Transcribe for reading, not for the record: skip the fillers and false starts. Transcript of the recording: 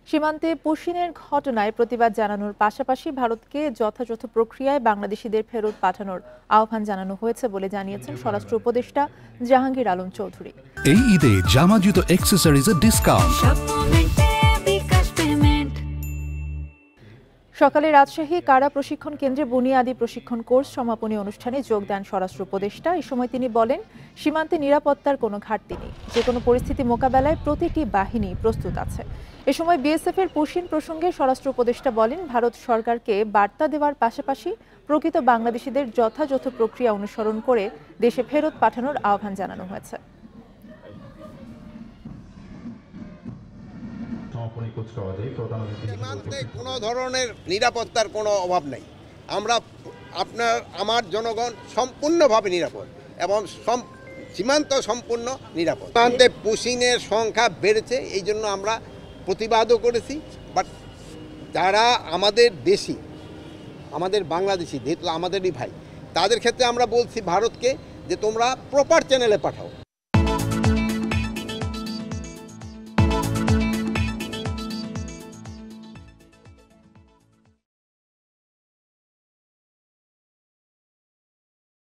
সীমান্তে পুশিনের ঘটনায় প্রতিবাদ জানানোর পাশাপাশি ভারতকে যথাযথ প্রক্রিয়ায় বাংলাদেশিদের ফেরত পাঠানোর আহ্বান জানানো হয়েছে বলে জানিয়েছেন স্বরাষ্ট্র উপদেষ্টা জাহাঙ্গীর আলম চৌধুরী। এই ঈদে জামা জুতো অ্যাক্সেসরিজের ডিসকাউন্ট। সকালে রাজশাহী কারা প্রশিক্ষণ কেন্দ্রে বুনিয়াদী প্রশিক্ষণ কোর্স সমাপনী অনুষ্ঠানে যোগ দেন স্বরাষ্ট্র উপদেষ্টা। এই সময় তিনি বলেন, সীমান্তে নিরাপত্তার কোনো ঘাটতি নেই, যে কোনো পরিস্থিতি মোকাবেলায় প্রতিটি বাহিনী প্রস্তুত আছে। এ সময় বিএসএফ এর পুশিন প্রসঙ্গে স্বরাষ্ট্র উপদেষ্টা বলেন, ভারত সরকারকে বার্তা দেওয়ার পাশাপাশি প্রকৃত বাংলাদেশিদের যথাযথ প্রক্রিয়া অনুসরণ করে দেশে ফেরত পাঠানোর আহ্বান জানানো হয়েছে। সীমান্তে কোনো ধরনের নিরাপত্তার কোনো অভাব নেই। আমার জনগণ সম্পূর্ণভাবে নিরাপদ এবং সীমান্ত সম্পূর্ণ নিরাপদ। সীমান্তে পুশিনের সংখ্যা বেড়েছে, এই জন্য আমরা প্রতিবাদও করেছি। বাট যারা আমাদের দেশি, আমাদের বাংলাদেশি, যেহেতু আমাদেরই ভাই, তাদের ক্ষেত্রে আমরা বলছি ভারতকে যে তোমরা প্রপার চ্যানেলে পাঠাও।